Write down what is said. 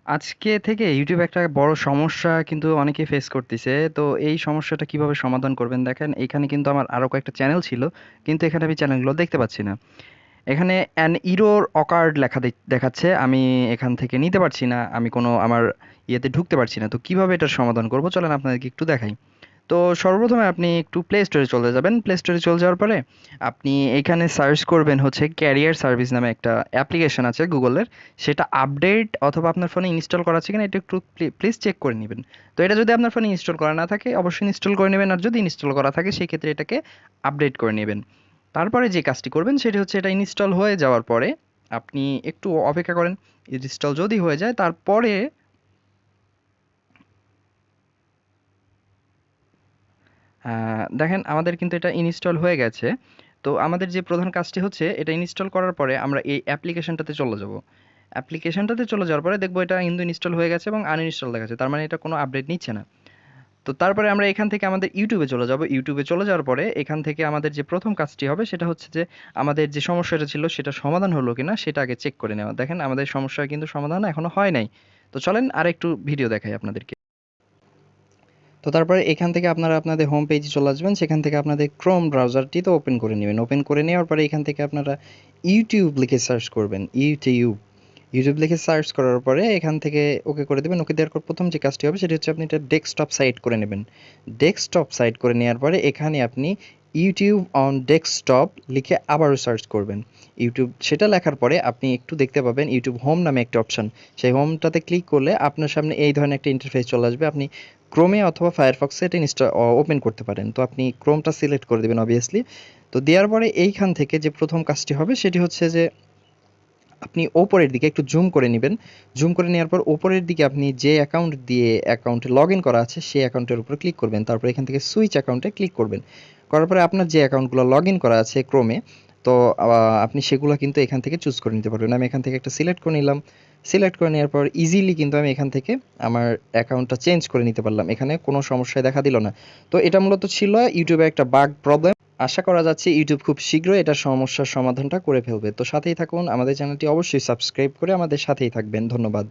আজকে থেকে YouTube একটা বড় সমস্যা কিন্তু অনেকেই ফেস করতেছে। তো এই সমস্যাটা কিভাবে সমাধান করবেন দেখেন, এখানে কিন্তু আমার আরো কয়েকটা চ্যানেল ছিল, কিন্তু এখানে আমি চ্যানেলগুলো দেখতে পাচ্ছি না। এখানে অ্যান ইরর অকার্ড লেখা দেখাচ্ছে, আমি এখান থেকে নিতে পারছি না, আমি কোনো আমার ইয়েতে ঢুকতে পারছি না। তো কিভাবে এটার সমাধান করব চলেন আপনাদেরকে একটু দেখাই। তো সর্বপ্রথমে আপনি একটু প্লে স্টোরে চলে যাবেন। প্লে স্টোরে চলে যাওয়ার পরে আপনি এখানে সার্চ করবেন হচ্ছে ক্যারিয়ার সার্ভিস নামে একটা অ্যাপ্লিকেশন আছে গুগলের। সেটা আপডেট অথবা আপনার ফোনে ইনস্টল করা আছে কিনা এটা একটু প্লিজ চেক করে নেবেন। তো এটা যদি আপনার ফোনে ইনস্টল করা না থাকে অবশ্যই ইনস্টল করে নেবেন, আর যদি ইনস্টল করা থাকে সেই ক্ষেত্রে এটাকে আপডেট করে নেবেন। তারপরে যে কাজটি করবেন সেটি হচ্ছে এটা ইনস্টল হয়ে যাওয়ার পরে আপনি একটু অপেক্ষা করেন। ইনস্টল যদি হয়ে যায় তারপরে দেখেন আমাদের কিন্তু এটা ইনস্টল হয়ে গেছে। তো আমাদের যে প্রধান কাজটি হচ্ছে এটা ইনস্টল করার পরে আমরা এই অ্যাপ্লিকেশনটাতে চলে যাব। অ্যাপ্লিকেশনটাতে চলে যাওয়ার পরে দেখবো এটা কিন্তু ইনস্টল হয়ে গেছে এবং আনইনস্টল দেখাচ্ছে, তার মানে এটা কোনো আপডেট নিচ্ছে না। তো তারপরে আমরা এখান থেকে আমাদের ইউটিউবে চলে যাব। ইউটিউবে চলে যাওয়ার পরে এখান থেকে আমাদের যে প্রথম কাজটি হবে সেটা হচ্ছে যে আমাদের যে সমস্যাটা ছিল সেটা সমাধান হলো কিনা সেটা আগে চেক করে নেওয়া। দেখেন আমাদের সমস্যার কিন্তু সমাধান এখনো হয় নাই। তো চলেন আর একটু ভিডিও দেখাই আপনাদেরকে। তো তারপরে এখান থেকে আপনারা আপনাদের হোম পেজে চলে আসবেন, সেখান থেকে আপনাদের ক্রোম ব্রাউজারটি তো ওপেন করে নেবেন। ওপেন করে নেওয়ার পরে এখান থেকে আপনারা ইউটিউব লিখে সার্চ করবেন। ইউটিউব লিখে সার্চ করার পরে এখান থেকে ওকে করে দেবেন। ওকে দেওয়ার পর প্রথম যে কাজটি হবে সেটি হচ্ছে আপনি এটা ডেস্কটপ সাইট করে নেবেন। ডেস্কটপ সাইট করে নেওয়ার পরে এখানে আপনি ইউটিউব অন ডেস্কটপ লিখে আবারও সার্চ করবেন। ইউটিউব সেটা লেখার পরে আপনি একটু দেখতে পাবেন ইউটিউব হোম নামে একটা অপশন। সেই হোমটাতে ক্লিক করলে আপনার সামনে এই ধরনের একটা ইন্টারফেস চলে আসবে। আপনি ক্রোমে অথবা ফায়ারফক্সে এটা ওপেন করতে পারেন। তো আপনি ক্রোমটা সিলেক্ট করে দেবেন অবভিয়াসলি। তো দেওয়ার পরে এইখান থেকে যে প্রথম কাজটি হবে সেটি হচ্ছে যে আপনি ওপরের দিকে একটু জুম করে নেবেন। জুম করে নেওয়ার পর ওপরের দিকে আপনি যে অ্যাকাউন্ট দিয়ে অ্যাকাউন্টে লগ ইন করা আছে সেই অ্যাকাউন্টের উপর ক্লিক করবেন। তারপর এখান থেকে সুইচ অ্যাকাউন্টে ক্লিক করবেন। করার পরে আপনার যে অ্যাকাউন্টগুলো লগ ইন করা আছে ক্রোমে, তো আপনি সেগুলো কিন্তু এখান থেকে চুজ করে নিতে পারবেন। আমি এখান থেকে একটা সিলেক্ট করে নিলাম। সিলেক্ট করে নেওয়ার পর ইজিলি কিন্তু আমি এখান থেকে আমার অ্যাকাউন্টটা চেঞ্জ করে নিতে পারলাম। এখানে কোনো সমস্যায় দেখা দিল না। তো এটা মূলত ছিল ইউটিউবে একটা বাগ প্রবলেম। আশা করা যাচ্ছে ইউটিউব খুব শীঘ্রই এটার সমস্যার সমাধানটা করে ফেলবে। তো সাথেই থাকুন, আমাদের চ্যানেলটি অবশ্যই সাবস্ক্রাইব করে আমাদের সাথেই থাকবেন। ধন্যবাদ।